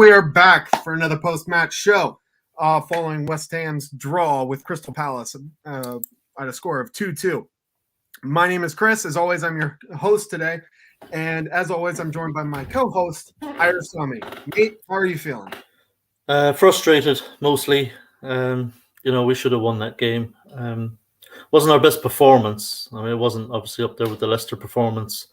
we are back for another post-match show following West Ham's draw with Crystal Palace at a score of 2-2. My name is Chris. As always, I'm your host today. And as always, I'm joined by my co-host, Ira Somi. Nate, how are you feeling? Frustrated, mostly. We should have won that game. Wasn't our best performance. I mean, it wasn't obviously up there with the Leicester performance.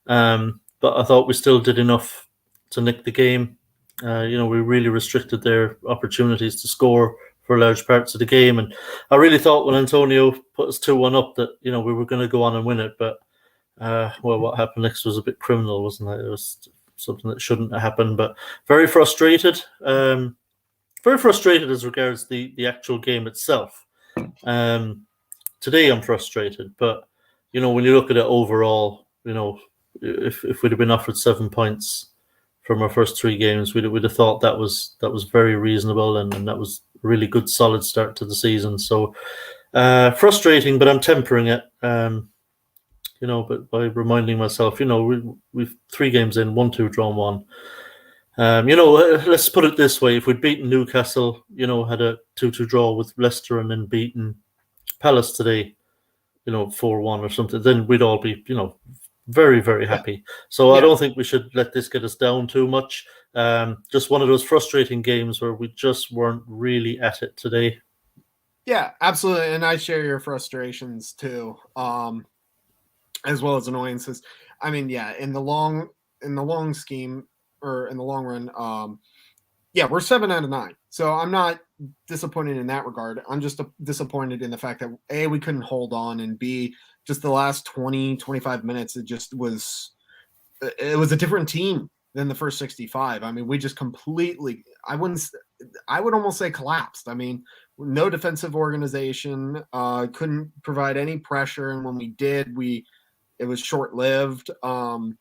But I thought we still did enough to nick the game. We really restricted their opportunities to score for large parts of the game. And I really thought when Antonio put us 2-1 up that, we were going to go on and win it. But, what happened next was a bit criminal, wasn't it? It was something that shouldn't have happened. But very frustrated. Very frustrated as regards the actual game itself. Today I'm frustrated. But, when you look at it overall, if we'd have been offered 7 points from our first 3 games, we'd have thought that was very reasonable and that was a really good, solid start to the season. So frustrating, but I'm tempering it. But by reminding myself, we've 3 games in, 1-2 drawn 1. Let's put it this way: if we'd beaten Newcastle, had a 2-2 draw with Leicester and then beaten Palace today, 4-1 or something, then we'd all be, very, very happy. So I don't think we should let this get us down too much. Just one of those frustrating games where we just weren't really at it today. Yeah, absolutely. And I share your frustrations too, as well as annoyances. I mean, in the long scheme, or in the long run, we're 7 out of 9. So I'm not disappointed in that regard. I'm just disappointed in the fact that A, we couldn't hold on, and B, just the last 20, 25 minutes, it was a different team than the first 65. I mean, we just completely, I would almost say collapsed. I mean, no defensive organization, couldn't provide any pressure. And when we did, it was short-lived. I'll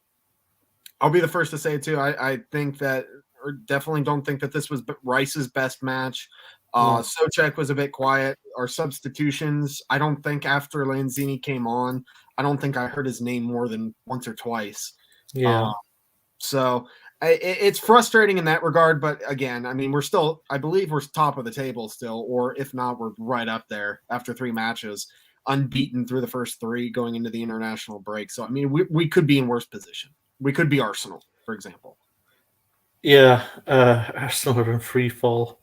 be the first to say it too. I think that, or definitely don't think that this was Rice's best match. Souček was a bit quiet. Our substitutions, I don't think after Lanzini came on, I don't think I heard his name more than once or twice. Yeah. So it's frustrating in that regard. But again, I mean, I believe we're top of the table still, or if not, we're right up there after 3 matches, unbeaten through the first 3 going into the international break. So, I mean, we could be in worse position. We could be Arsenal, for example. Yeah, Arsenal are in free fall.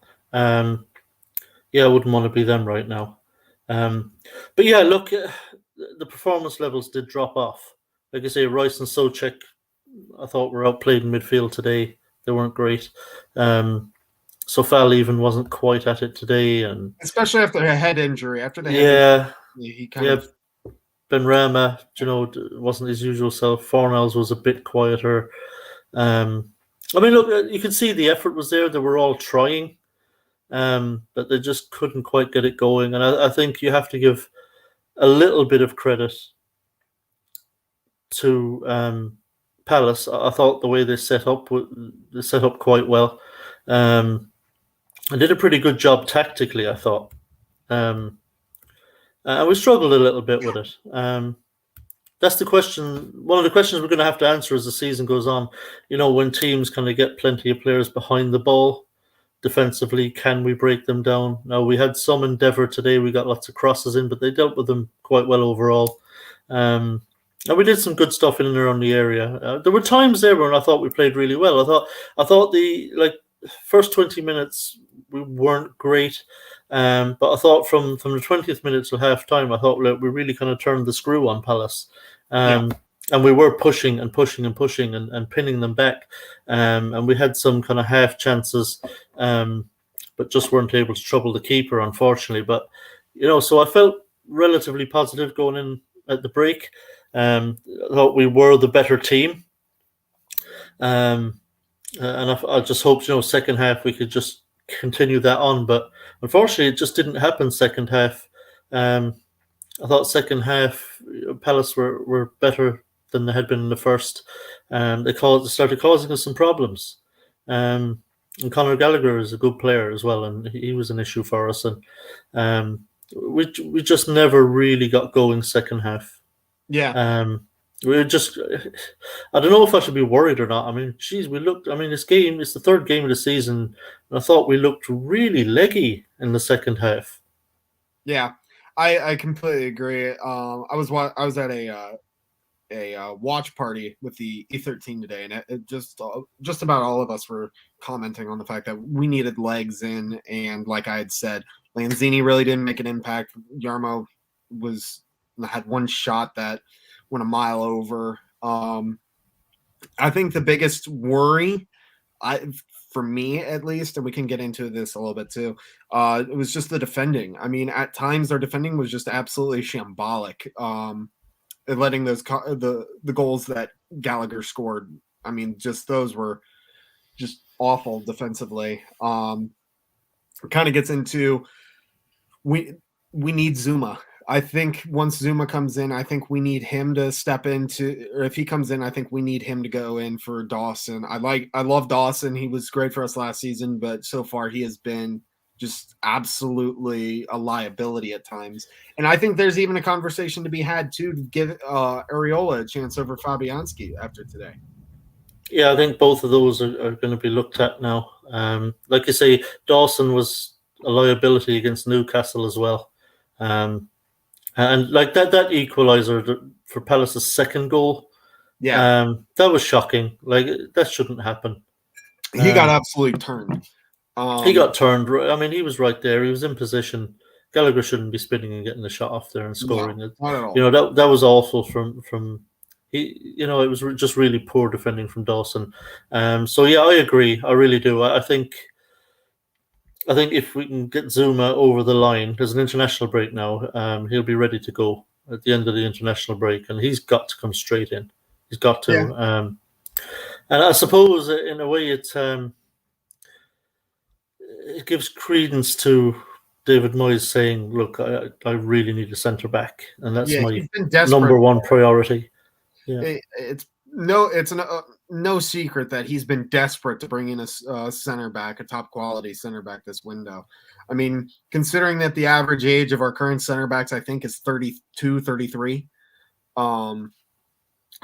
I wouldn't want to be them right now. But yeah, look, the performance levels did drop off. Like I say, Rice and Souček, I thought were outplayed in midfield today. They weren't great. Sofal even wasn't quite at it today, and especially after a head injury. After the head injury, he kind of. Benrahma, wasn't his usual self. Fornals was a bit quieter. I mean, look, you can see the effort was there. They were all trying, but they just couldn't quite get it going. And I think you have to give a little bit of credit to Palace. I thought the way they set up quite well. And did a pretty good job tactically, I thought. And we struggled a little bit with it. That's the question. One of the questions we're going to have to answer as the season goes on. When teams kind of get plenty of players behind the ball defensively, can we break them down? Now, we had some endeavour today. We got lots of crosses in, but they dealt with them quite well overall. And we did some good stuff in and around the area. There were times there when I thought we played really well. I thought the first 20 minutes we weren't great. But I thought from the 20th minute to half time, I thought we really kind of turned the screw on Palace. And we were pushing and pinning them back. And we had some kind of half chances, but just weren't able to trouble the keeper, unfortunately. But, so I felt relatively positive going in at the break. I thought we were the better team. And I just hope, second half we could just continue that on, but unfortunately it just didn't happen second half. I thought second half Palace were better than they had been in the first. They started causing us some problems. And Conor Gallagher is a good player as well, and he was an issue for us. And we just never really got going second half. Yeah. We're just, I don't know if I should be worried or not. I mean, geez, we looked. I mean, it's the third game of the season, and I thought we looked really leggy in the second half. Yeah, I completely agree. I was at a watch party with the E13 today, and it just about all of us were commenting on the fact that we needed legs in, and like I had said, Lanzini really didn't make an impact. Yarmo was had one shot that went a mile over. I think the biggest worry, I for me at least, and we can get into this a little bit too. It was just the defending. I mean, at times our defending was just absolutely shambolic. Letting the goals that Gallagher scored. I mean, just those were just awful defensively. Kind of gets into we we need Zuma. I think once Zuma comes in, I think we need him to step into, or if he comes in, I think we need him to go in for Dawson. I love Dawson. He was great for us last season, but so far he has been just absolutely a liability at times. And I think there's even a conversation to be had too to give Areola a chance over Fabianski after today. Yeah, I think both of those are going to be looked at now. Like you say, Dawson was a liability against Newcastle as well. And like that equaliser for Palace's second goal, Yeah, that was shocking. Like that shouldn't happen. he got absolutely turned. He got turned. I mean, he was right there. He was in position. Gallagher shouldn't be spinning and getting the shot off there and No, scoring it. not at all. You know that was awful from he. You know, it was just really poor defending from Dawson. So yeah, I agree. I really do. I think if we can get Zuma over the line, there's an international break now. He'll be ready to go at the end of the international break, and he's got to come straight in. He's got Yeah, to. And I suppose in a way it gives credence to David Moyes saying, "Look, I really need a centre back, and that's yeah, my he's been desperate. number one priority." Yeah, It's no secret that he's been desperate to bring in a center back, a top quality center back this window. I mean, considering that the average age of our current center backs, I think, is 32, 33.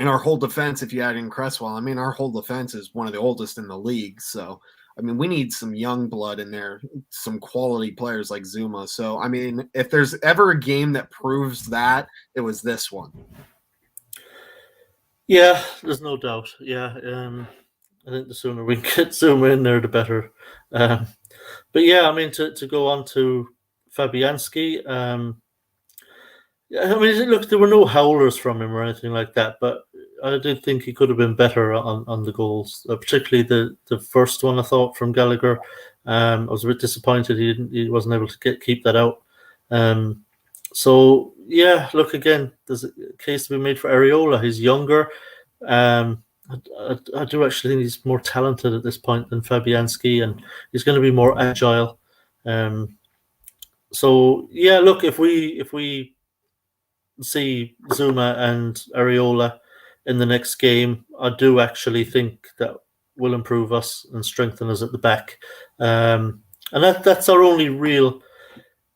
And our whole defense, if you add in Cresswell, I mean, our whole defense is one of the oldest in the league. So, I mean, we need some young blood in there, some quality players like Zuma. So, I mean, if there's ever a game that proves that, it was this one. yeah, there's no doubt. Yeah, I think the sooner we get Zuma in there, the better. Um, but yeah, I mean, to go on to Fabianski. Yeah, I mean, look, there were no howlers from him or anything like that, but I did think he could have been better on the goals, particularly the first one. I thought from Gallagher, I was a bit disappointed he wasn't able to keep that out. So yeah, look again. There's a case to be made for Areola. He's younger. I do actually think he's more talented at this point than Fabianski, and he's going to be more agile. So yeah, look, if we see Zuma and Areola in the next game, I do actually think that will improve us and strengthen us at the back. And that's our only real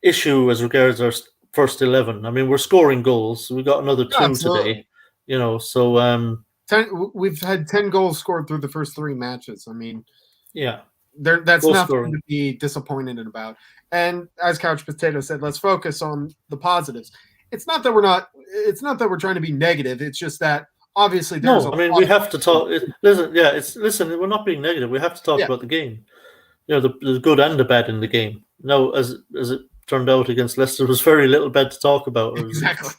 issue as regards our first 11. I mean, we're scoring goals. We got another two Absolutely. today, so we've had 10 goals scored through the first 3 matches. I mean, yeah, that's goal nothing scoring. to be disappointed about. And as Couch Potato said, let's focus on the positives. It's not that we're trying to be negative. It's just that obviously there's No, I mean we have to talk. Listen. We're not being negative. We have to talk about the game. You know, the good and the bad in the game. No, as it turned out against Leicester, there was very little bad to talk about. Exactly.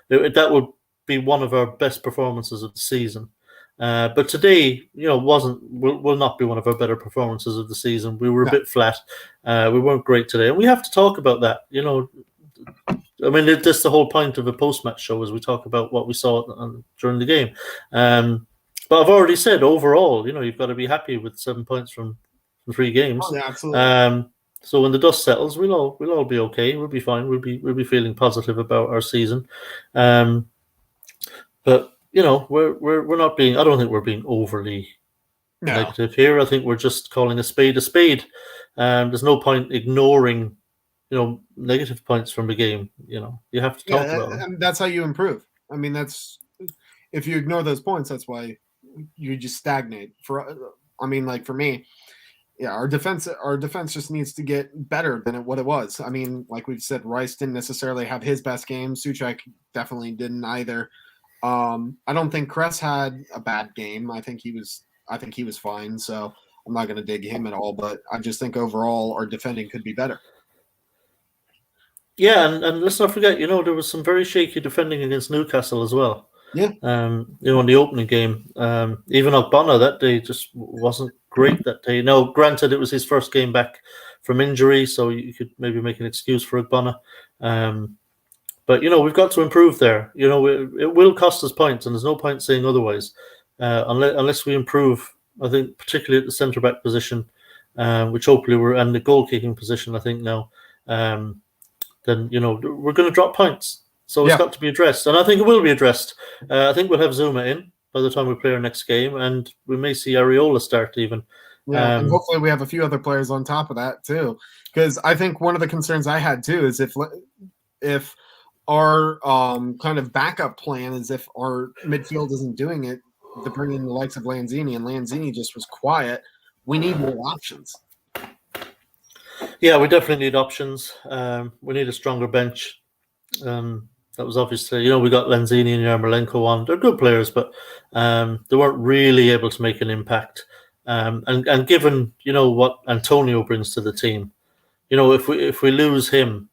That would be one of our best performances of the season. But today, will not be one of our better performances of the season. We were a bit flat. We weren't great today, and we have to talk about that. I mean, that's the whole point of a post-match show, is we talk about what we saw during the game. But I've already said, overall, you've got to be happy with 7 points from 3 games. Oh, yeah, absolutely. So when the dust settles, we'll all be okay. We'll be fine. We'll be feeling positive about our season. But we're not being. I don't think we're being overly negative here. I think we're just calling a spade a spade. There's no point ignoring negative points from the game. You have to talk about them. And that's how you improve. I mean, if you ignore those points, that's why you just stagnate. For me, yeah, our defense just needs to get better than what it was. I mean, like we've said, Rice didn't necessarily have his best game. Suchek definitely didn't either. I don't think Kress had a bad game. I think he was fine. So I'm not going to dig him at all. But I just think overall our defending could be better. Yeah, and let's not forget, there was some very shaky defending against Newcastle as well. Yeah. In the opening game, even Ogbonna that day just wasn't great that day. Now, granted, it was his first game back from injury, so you could maybe make an excuse for Ogbonna. But we've got to improve there. It will cost us points, and there's no point saying otherwise, unless we improve. I think particularly at the centre back position, which hopefully we're and the goal kicking position. I think now, then we're going to drop points. So it's got to be addressed, and I think it will be addressed. I think we'll have Zuma in by the time we play our next game, and we may see Areola start even. Yeah, and hopefully we have a few other players on top of that too, because I think one of the concerns I had too is if our kind of backup plan is if our midfield isn't doing it, to bring in the likes of Lanzini, and Lanzini just was quiet. We need more options. Yeah, we definitely need options. We need a stronger bench. That was obviously, we got Lanzini and Yarmolenko on. They're good players, but they weren't really able to make an impact. And given, what Antonio brings to the team, if we lose him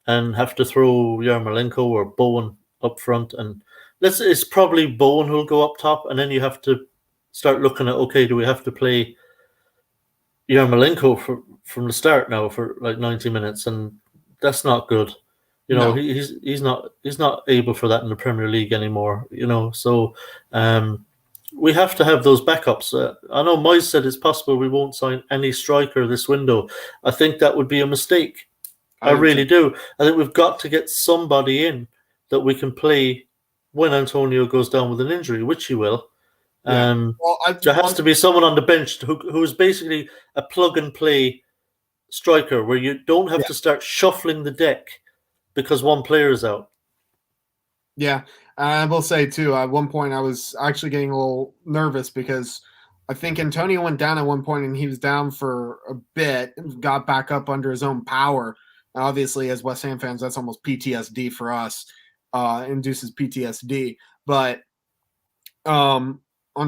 and have to throw Yarmolenko or Bowen up front, and it's probably Bowen who'll go up top, and then you have to start looking at, okay, do we have to play Yarmolenko from the start now for like 90 minutes? And that's not good. No. He's not able for that in the Premier League anymore. So we have to have those backups. I know Moyes said it's possible we won't sign any striker this window. I think that would be a mistake. I really do. I think we've got to get somebody in that we can play when Antonio goes down with an injury, which he will. Yeah. There has to be someone on the bench who is basically a plug and play striker where you don't have to start shuffling the deck because one player is out. Yeah, I will say too, at one point I was actually getting a little nervous because I think Antonio went down at one point and he was down for a bit, got back up under his own power. And obviously, as West Ham fans, that's almost PTSD for us, induces PTSD. But on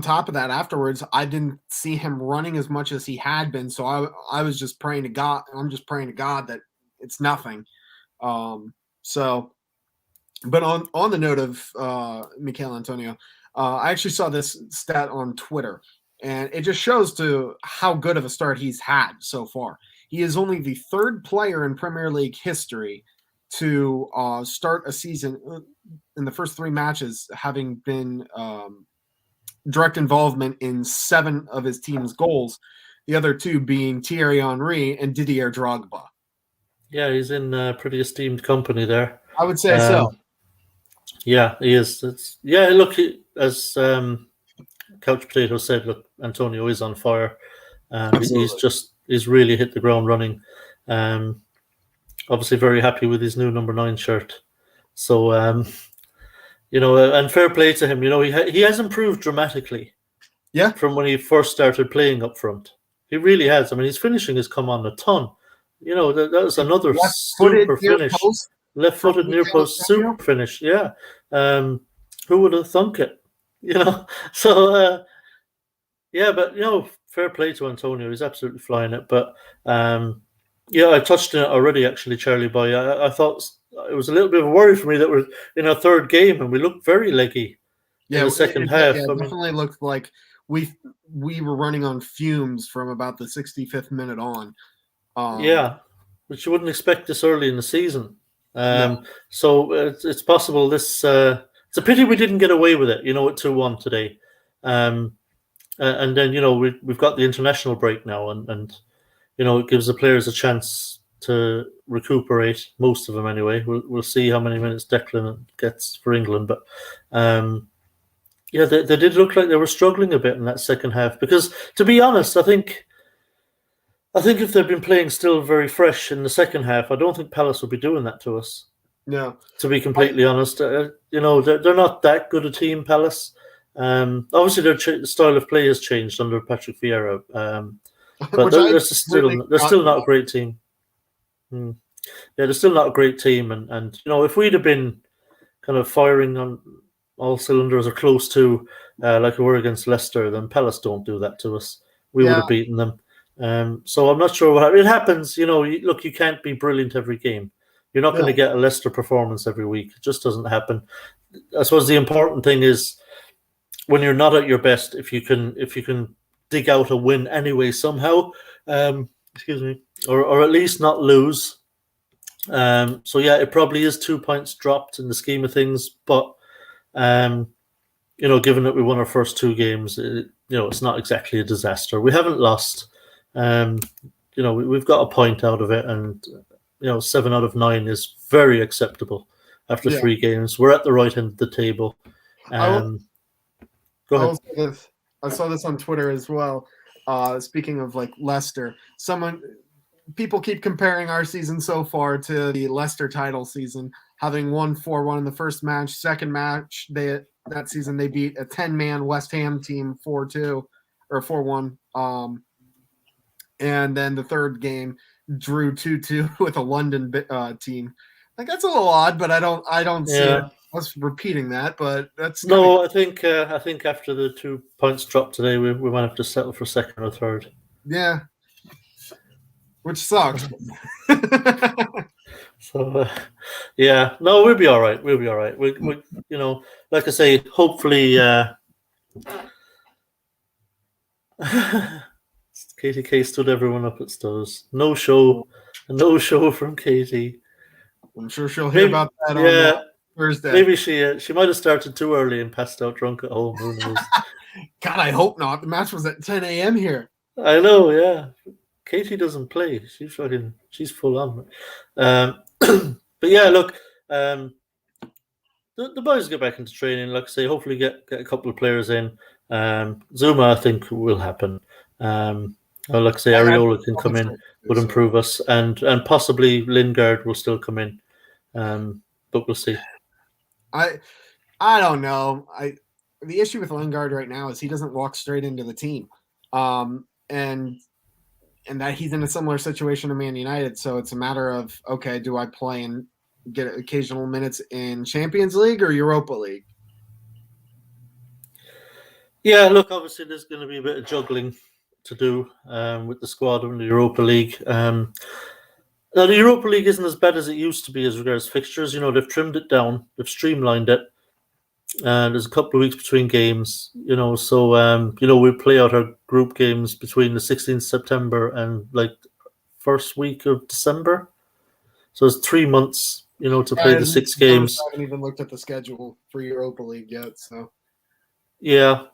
top of that, afterwards, I didn't see him running as much as he had been. So I was just praying to God. I'm just praying to God that it's nothing. But on the note of Mikel Antonio, I actually saw this stat on Twitter, and it just shows to how good of a start he's had so far. He is only the third player in Premier League history to start a season in the first 3 matches, having been direct involvement in 7 of his team's goals, the other 2 being Thierry Henry and Didier Drogba. Yeah, he's in pretty esteemed company there. I would say so. Yeah, he is. Look, as Couch Potato said, look, Antonio is on fire. He's really hit the ground running. Obviously very happy with his new number 9 shirt. So, and fair play to him. He has improved dramatically. Yeah. From when he first started playing up front. He really has. I mean, his finishing has come on a ton. That was another super finish. Left-footed near post, super finish. Yeah. Who would have thunk it? So, but, fair play to Antonio. He's absolutely flying it. But, I touched on it already, actually, Charlie Boy. I thought it was a little bit of a worry for me that we're in our 3rd game and we looked very leggy in the second half. Yeah, it definitely looked like we were running on fumes from about the 65th minute on. Which you wouldn't expect this early in the season. No. So it's possible this. It's a pity we didn't get away with it. At 2-1 today, and then we've got the international break now, and it gives the players a chance to recuperate. Most of them, anyway. We'll see how many minutes Declan gets for England, but they did look like they were struggling a bit in that second half. Because to be honest, I think if they'd been playing still very fresh in the second half, I don't think Palace would be doing that to us. No. To be completely honest, they're not that good a team, Palace. Obviously, their style of play has changed under Patrick Vieira, but Which I completely they're forgotten still not a about. great team. Mm. Yeah, they're still not a great team, and if we'd have been kind of firing on all cylinders or close to, like we were against Leicester, then Palace don't do that to us. We would Yeah, have beaten them. So I'm not sure what it happens. Look, you can't be brilliant every game. You're not going to no, get a Leicester performance every week. It just doesn't happen. I suppose the important thing is when you're not at your best, if you can dig out a win anyway somehow, excuse me, or at least not lose. So yeah, it probably is 2 points dropped in the scheme of things, but um, given that we won our first two games, it's not exactly a disaster. We haven't lost. Um, we've got a point out of it, and 7 out of 9 is very acceptable after yeah. 3 games. We're at the right end of the table. I will. Go I ahead. will say this. I saw this on Twitter as well. Speaking of like Leicester, people keep comparing our season so far to the Leicester title season, having won 4-1 in the first match. Second match, that season they beat a 10-man West Ham team 4-2 or 4-1. And then the third game drew 2-2 with a London team. Like that's a little odd, but I don't see Yeah. us repeating that. But that's kind of No, I think after the 2 points dropped today, we might have to settle for second or third. yeah, which sucks. So yeah, no, we'll be all right. We'll be all right. Like I say, hopefully. KTK stood everyone up at Stows. No show from Katie. I'm sure she'll hear Maybe, about that on yeah, Thursday. maybe she might have started too early and passed out drunk at home. Who knows? God, I hope not. The match was at 10 a.m. here. I know, yeah. Katie doesn't play. She's full on. But yeah, look, the boys get back into training. Like I say, hopefully get a couple of players in. Zuma, I think, will happen. Like I say, Areola can come in, would improve us, and possibly Lingard will still come in. But we'll see. I don't know. The issue with Lingard right now is he doesn't walk straight into the team, and that he's in a similar situation to Man United. So it's a matter of, okay, do I play and get occasional minutes in Champions League or Europa League? Yeah, look, obviously there's going to be a bit of juggling to do with the squad in the Europa League. Now, the Europa League isn't as bad as it used to be as regards fixtures. They've trimmed it down, they've streamlined it. There's a couple of weeks between games, so we play out our group games between the 16th September and like first week of December. So it's 3 months, to play the 6 games. I haven't even looked at the schedule for Europa League yet. So yeah,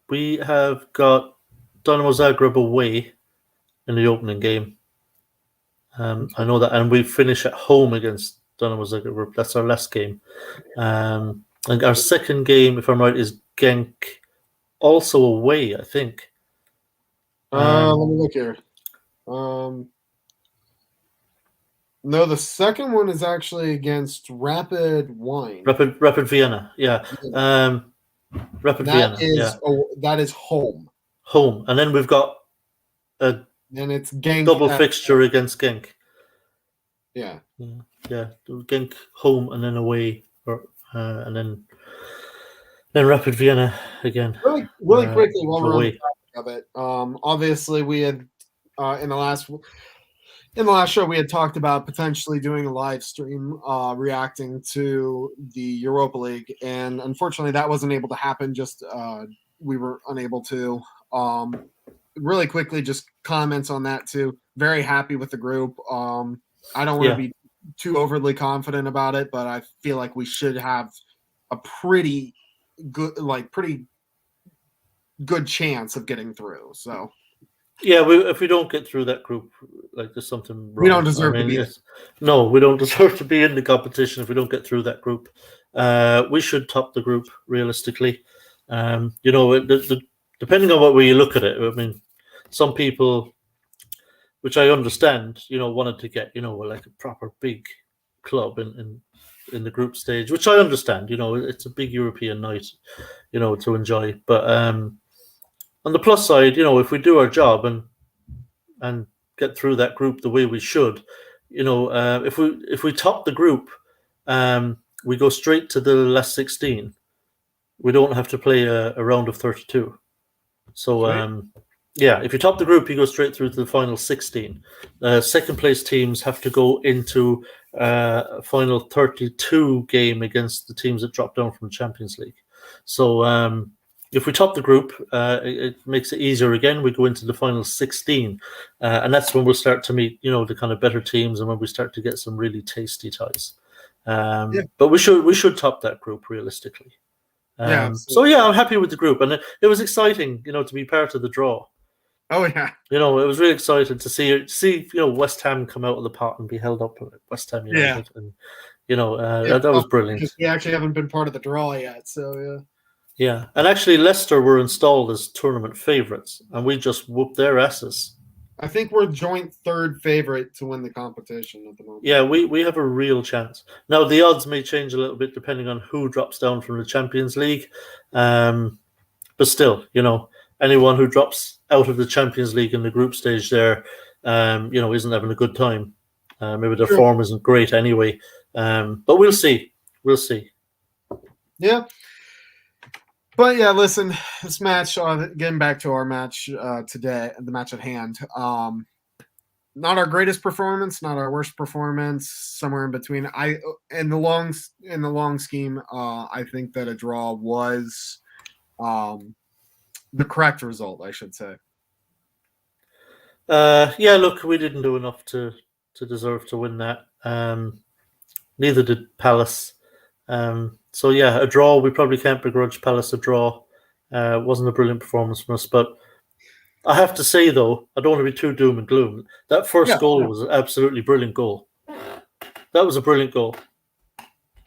we have got Dynamo Zagreb away in the opening game. I know that, and we finish at home against Dynamo Zagreb. That's our last game. And our second game, if I'm right, is Genk, also away, I think. let me look here. No, the second one is actually against Rapid Wine. Rapid Vienna, yeah. Rapid Vienna, yeah. That is home. Home, and then we've got a and it's Genk double fixture against Genk. Yeah. Yeah. Genk home and then away, and then Rapid Vienna again. Really quickly while we're on the topic of it, obviously we had in the last show we had talked about potentially doing a live stream reacting to the Europa League, and unfortunately that wasn't able to happen. Just we were unable to. Really quickly, just comments on that too. Very happy with the group. I don't want to be too overly confident about it, but I feel like we should have a pretty good chance of getting through. So yeah, if we don't get through that group, like there's something wrong. We don't deserve to be. No, we don't deserve to be in the competition if we don't get through that group. We should top the group realistically. Depending on what way you look at it, I mean, some people, which I understand, wanted to get, like a proper big club in the group stage, which I understand. It's a big European night, to enjoy. But on the plus side, if we do our job and get through that group the way we should, if we top the group, we go straight to the last 16. We don't have to play a round of 32. So if you top the group, you go straight through to the final 16. Second place teams have to go into final 32 game against the teams that drop down from the Champions League. So if we top the group, it makes it easier again. We go into the final 16, and that's when we'll start to meet, the kind of better teams, and when we start to get some really tasty ties. But we should top that group realistically. So I'm happy with the group, and it was exciting, to be part of the draw. Oh yeah, it was really exciting to see West Ham come out of the pot and be held up at West Ham United, and that was brilliant. We actually haven't been part of the draw yet, so yeah. And actually, Leicester were installed as tournament favourites, and we just whooped their asses. I think we're joint third favorite to win the competition at the moment. Yeah, we have a real chance. Now, the odds may change a little bit depending on who drops down from the Champions League. But still, anyone who drops out of the Champions League in the group stage there, isn't having a good time. Maybe their form isn't great anyway. But we'll see. We'll see. Yeah. But yeah, listen, this match, getting back to our match today, the match at hand, not our greatest performance, not our worst performance, somewhere in between. In the long scheme, I think that a draw was the correct result, I should say. Look, we didn't do enough to deserve to win that. Neither did Palace. So a draw. We probably can't begrudge Palace a draw. Wasn't a brilliant performance from us, but I have to say though, I don't want to be too doom and gloom. That first goal was an absolutely brilliant goal. That was a brilliant goal.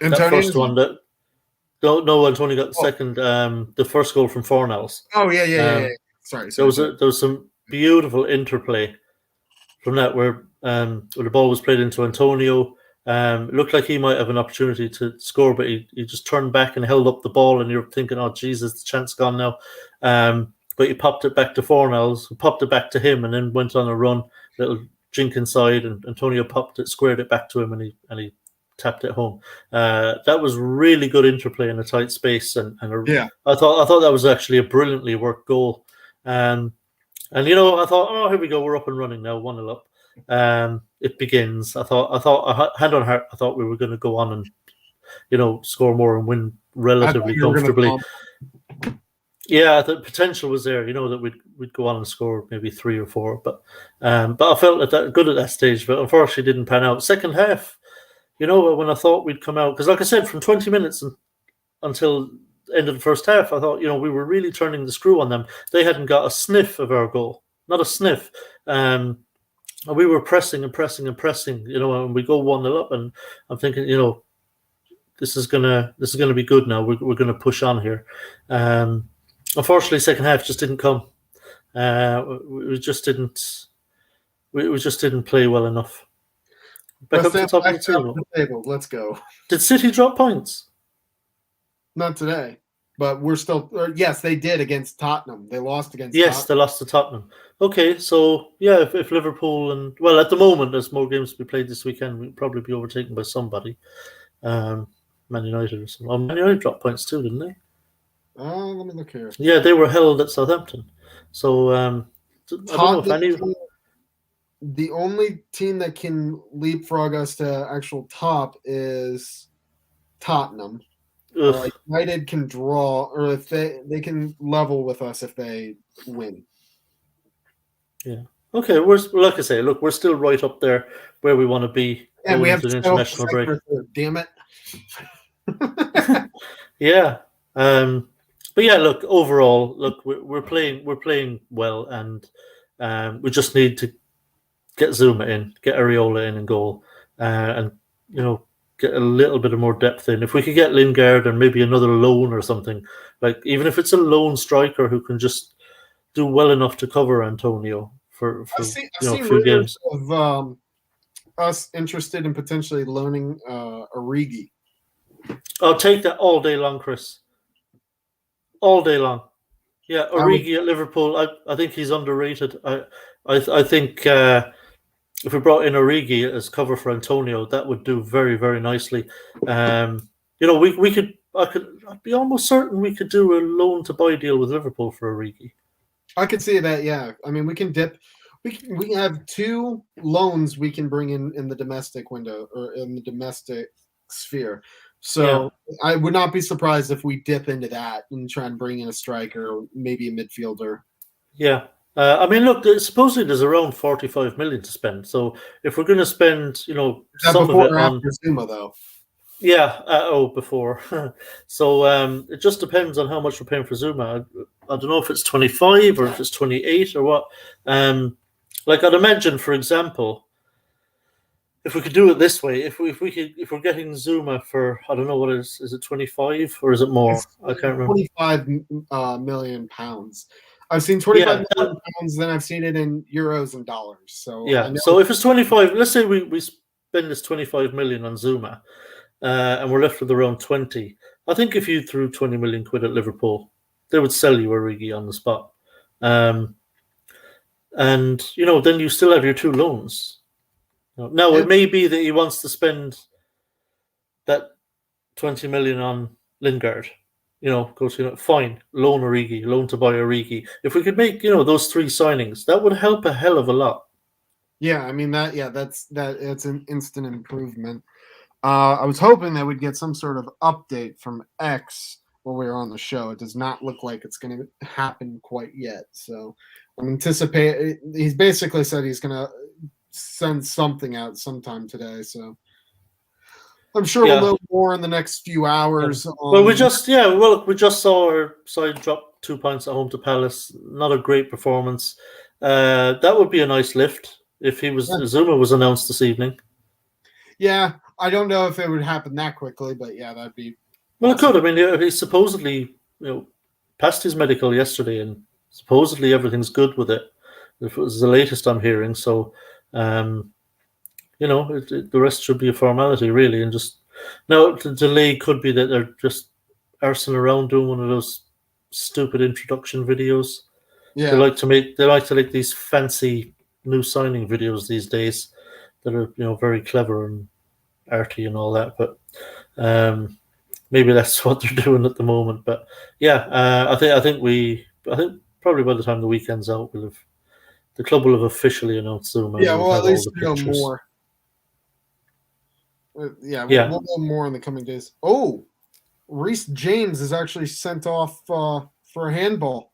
That first one. No, Antonio got the second. The first goal from Fornals. Oh yeah. Sorry. There was some beautiful interplay from that where the ball was played into Antonio. It looked like he might have an opportunity to score, but he just turned back and held up the ball, and you're thinking, oh, Jesus, the chance gone now. But he popped it back to Fornals, who popped it back to him, and then went on a run, little jink inside, and Antonio popped it, squared it back to him, and he tapped it home. That was really good interplay in a tight space, I thought that was actually a brilliantly worked goal. And I thought, oh, here we go, we're up and running now, 1-0 up. It begins. I thought, hand on heart, I thought we were going to go on and, score more and win relatively comfortably. Yeah, the potential was there, that we'd go on and score maybe 3 or 4, but I felt good at that stage, but unfortunately didn't pan out. Second half, when I thought we'd come out, because like I said, from 20 minutes until end of the first half, I thought, we were really turning the screw on them. They hadn't got a sniff of our goal, not a sniff. And we were pressing and pressing and pressing, and we go 1-0 up, and I'm thinking, this is gonna be good now. We're gonna push on here. Unfortunately, second half just didn't come. We just didn't play well enough. Back up to the top of the table. Let's go. Did City drop points? Not today. But we're still, yes, they did against Tottenham. They lost against Tottenham. They lost to Tottenham. Okay, so, if Liverpool at the moment, there's more games to be played this weekend, we'll probably be overtaken by somebody. Man United or something. Oh, Man United dropped points too, didn't they? Let me look here. Yeah, they were held at Southampton. So, I don't know if any... The only team that can leapfrog us to actual top is Tottenham. United can draw, or if they can level with us if they win. Yeah. Okay. Like I say, look, we're still right up there where we want to be. And we have an international break. Damn it. Yeah. But look, overall, we're playing well, and we just need to get Zuma in, get Areola in goal, and get a little bit of more depth in. If we could get Lingard and maybe another loan or something, like even if it's a lone striker who can just do well enough to cover Antonio for a few games. Of us interested in potentially loaning Origi? I'll take that all day long, Chris. All day long. Yeah, I would. Origi at Liverpool. I think he's underrated. I think if we brought in Origi as cover for Antonio, that would do very, very nicely. We could. I'd be almost certain we could do a loan to buy deal with Liverpool for Origi. I could see that. Yeah, I mean, we can dip. We have 2 loans we can bring in the domestic window or in the domestic sphere. So I would not be surprised if we dip into that and try and bring in a striker or maybe a midfielder. Yeah. I mean, look. Supposedly, there's around 45 million to spend. So if we're going to spend, Is that some of before it or on, after Zuma, though? yeah, before. So it just depends on how much we're paying for Zuma. I don't know if it's 25 or if it's 28 or what. Like I'd imagine, for example, if we could do it this way, if we're getting Zuma for, I don't know what is it 25 or is it more? It's I can't remember. 25 million pounds. I've seen 25 million pounds, then I've seen it in euros and dollars. So yeah, so if it's 25, let's say we spend this 25 million on Zuma, and we're left with around 20. I think if you threw 20 million quid at Liverpool, they would sell you Origi on the spot. And then you still have your 2 loans. Now it may be that he wants to spend that 20 million on Lingard. Fine, loan Origi, loan to buy Origi. If we could make those 3 signings, that would help a hell of a lot. Yeah, I mean that's an instant improvement. I was hoping that we'd get some sort of update from X while we were on the show. It does not look like it's going to happen quite yet. So I'm anticipating. He's basically said he's going to send something out sometime today. So I'm sure we'll know more in the next few hours. Yeah. Well, we just saw our side drop 2 points at home to Palace. Not a great performance. That would be a nice lift if Zuma was announced this evening. Yeah, I don't know if it would happen that quickly, but yeah, that'd be. Well, it could. I mean, he supposedly passed his medical yesterday, and supposedly everything's good with it. It was the latest I'm hearing. So, the rest should be a formality, really. And just now, the delay could be that they're just arsing around doing one of those stupid introduction videos. Yeah, they like to make these fancy new signing videos these days that are very clever and arty and all that. But maybe that's what they're doing at the moment. But yeah, I think probably by the time the weekend's out, the club will have officially announced Zuma. Yeah, well, at least we'll know more. We'll know more in the coming days. Oh, Reece James is actually sent off for a handball.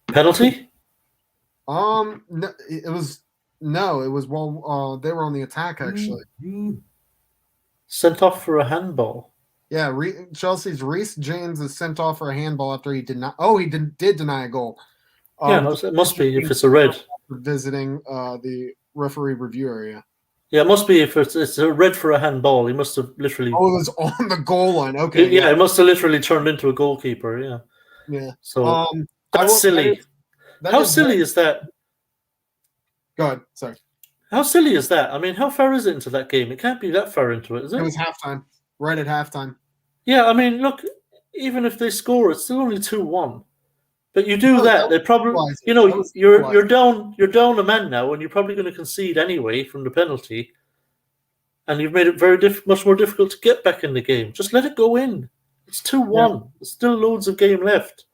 Penalty? No, it was while they were on the attack, actually. Sent off for a handball. Yeah, Chelsea's Reece James is sent off for a handball after he did not. Oh, he did deny a goal. It must be if it's a red. Visiting the referee review area. Yeah, it must be if it's a red for a handball. He must have literally. Oh, it was on the goal line. Okay. Yeah, it must have literally turned into a goalkeeper. Yeah. Yeah. So that's silly. How silly is that? Go ahead. Sorry. How silly is that? I mean, how far is it into that game? It can't be that far into it, is it? It was halftime. Right at halftime. Yeah, I mean, look, even if they score, it's still only 2-1. But you do that, they probably, you're down a man now, and you're probably going to concede anyway from the penalty, and you've made it much more difficult to get back in the game. Just let it go in. It's 2-1. Yeah. There's still loads of game left.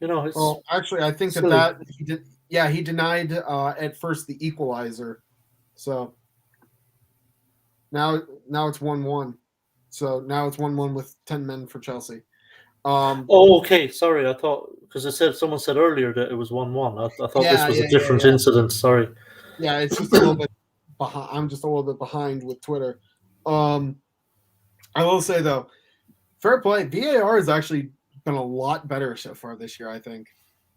Well, actually, I think silly. that he did. Yeah, he denied at first the equalizer, so now it's 1-1. So now it's 1-1 with 10 men for Chelsea. Okay. Sorry, I thought because someone said earlier that it was 1-1. I thought this was a different incident. Sorry. Yeah, it's just a little bit behind. I'm just a little bit behind with Twitter. I will say though, fair play. VAR has actually been a lot better so far this year, I think.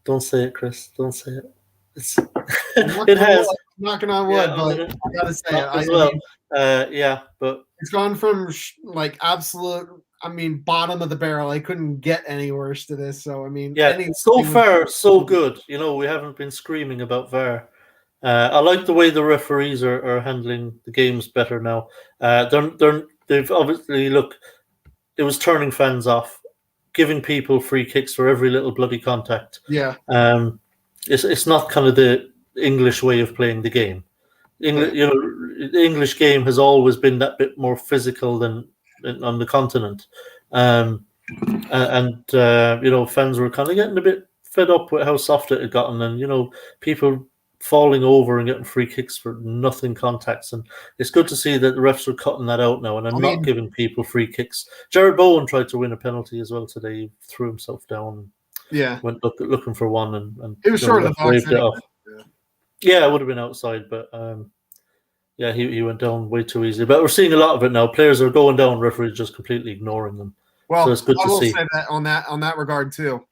Don't say it, Chris. Don't say it. It has. I'm knocking on wood, but I gotta say it. But it's gone from absolute. I mean, bottom of the barrel. I couldn't get any worse to this. So I mean, so far so good. We haven't been screaming about VAR, I like the way the referees are handling the games better now. They've obviously look. It was turning fans off, giving people free kicks for every little bloody contact. Yeah, It's not kind of the English way of playing the game. yeah. The English game has always been that bit more physical than on the continent, and fans were kind of getting a bit fed up with how soft it had gotten, and people falling over and getting free kicks for nothing contacts, and it's good to see that the refs are cutting that out now and are I not mean, giving people free kicks. Jared Bowen tried to win a penalty as well today. He threw himself down, yeah. went looking for one, and It was the short of ref the box waved it anyway. off. Yeah, it would have been outside, but yeah, he went down way too easy. But we're seeing a lot of it now. Players are going down, referees just completely ignoring them. So Well, it's good I to will see. say that on that regard too.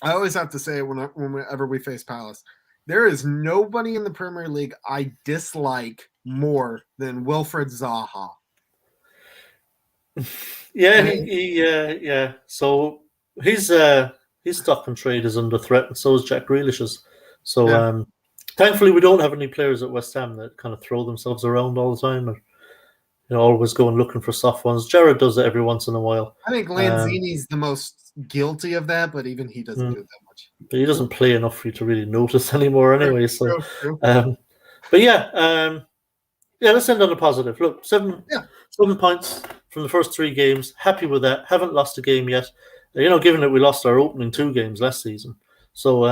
I always have to say it whenever we face Palace, there is nobody in the Premier League I dislike more than Wilfred Zaha. Yeah, And yeah. So his stock and trade is under threat, and so is Jack Grealish's. So yeah, thankfully, we don't have any players at West Ham that kind of throw themselves around all the time, and always going looking for soft ones. Jared does it every once in a while. I think Lanzini's the most guilty of that, but even he doesn't Mm. do it that much. But he doesn't play enough for you to really notice anymore, anyway. So, True. But yeah, let's end on a positive. Look, 7 points from the first 3 games. Happy with that. Haven't lost a game yet. Given that we lost our opening 2 games last season. So,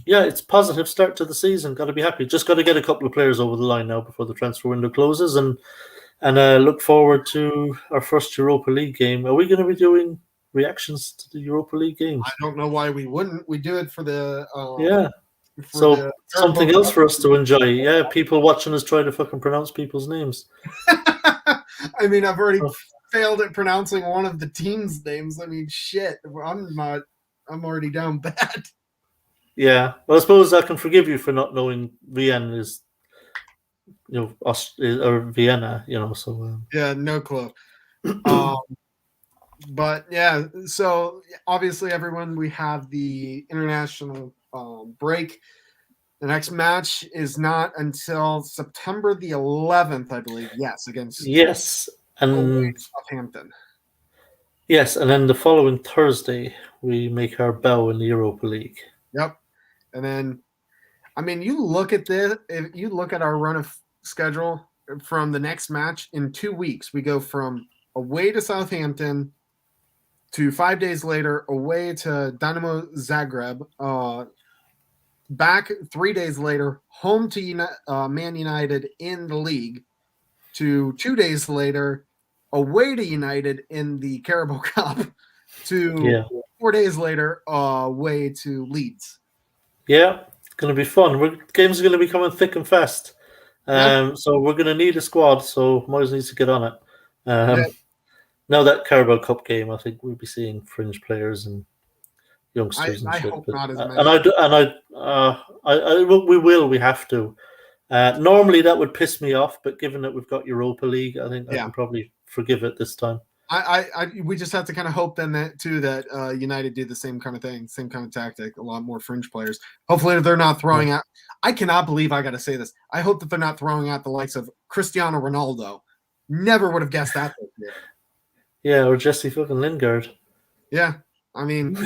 yeah, it's positive start to the season. Got to be happy. Just got to get a couple of players over the line now before the transfer window closes, and look forward to our first Europa League game. Are we going to be doing reactions to the Europa League games? I don't know why we wouldn't. We do it for the yeah. So something else for us to enjoy. Yeah, people watching us try to fucking pronounce people's names. I mean, I've already failed at pronouncing one of the team's names. I mean, shit. I'm already down bad. Yeah. Well, I suppose I can forgive you for not knowing Vienna is, or Vienna, so. Yeah, no clue. But yeah, so obviously, everyone, we have the international break. The next match is not until September the 11th, I believe. Yes, against and Southampton. Yes, and then the following Thursday we make our bow in the Europa League. Yep, and then, I mean, you look at this. If you look at our run of schedule from the next match in 2 weeks, we go from away to Southampton to 5 days later away to Dynamo Zagreb. Back 3 days later, home to Man United in the league, to 2 days later, away to United in the Carabao Cup, to 4 days later, away to Leeds. Yeah, it's going to be fun. Games are going to be coming thick and fast. So we're going to need a squad, so Moyes needs to get on it. Now that Carabao Cup game, I think we'll be seeing fringe players and youngsters and shit. Hope not as many. We will. We have to. Normally that would piss me off, but given that we've got Europa League, I think I can probably forgive it this time. We just have to kind of hope then that United do the same kind of thing, same kind of tactic, a lot more fringe players. Hopefully they're not throwing out. I cannot believe I got to say this. I hope that they're not throwing out the likes of Cristiano Ronaldo. Never would have guessed that. Yeah, or Jesse fucking Lingard. Yeah, I mean,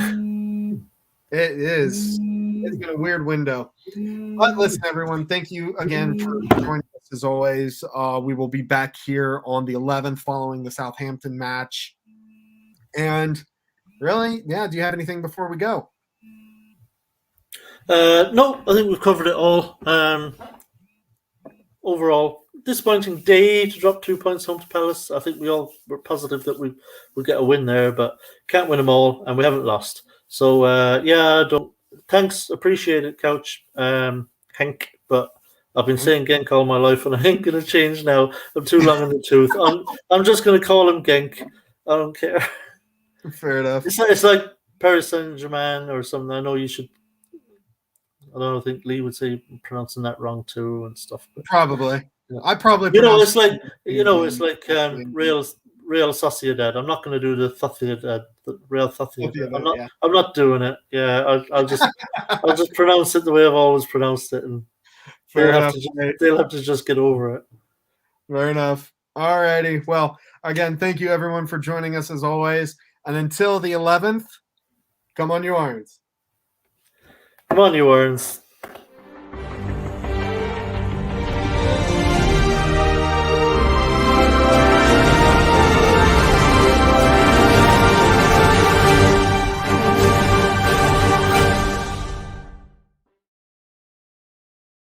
it's been a weird window. But listen, everyone, thank you again for joining us as always. We will be back here on the 11th following the Southampton match. And really, do you have anything before we go? No, I think we've covered it all. Overall, disappointing day to drop 2 points home to Palace. I think we all were positive that we would get a win there, but can't win them all, and we haven't lost. So, thanks, appreciate it, Couch, Henk, but I've been saying Genk all my life, and I ain't going to change now. I'm too long in the tooth. I'm just going to call him Genk. I don't care. Fair enough. It's like Paris Saint-Germain or something. I know you should. I don't think Lee would say pronouncing that wrong too and stuff. But, probably. Yeah. I probably. It's like Real Sociedad. I'm not going to do the Real Sociedad. I'm not doing it. Yeah, I'll just pronounce it the way I've always pronounced it, and Fair enough. They'll have to just get over it. Fair enough. All righty. Well, again, thank you everyone for joining us as always. And until the 11th, come on, you Irons. Come on, you Irons.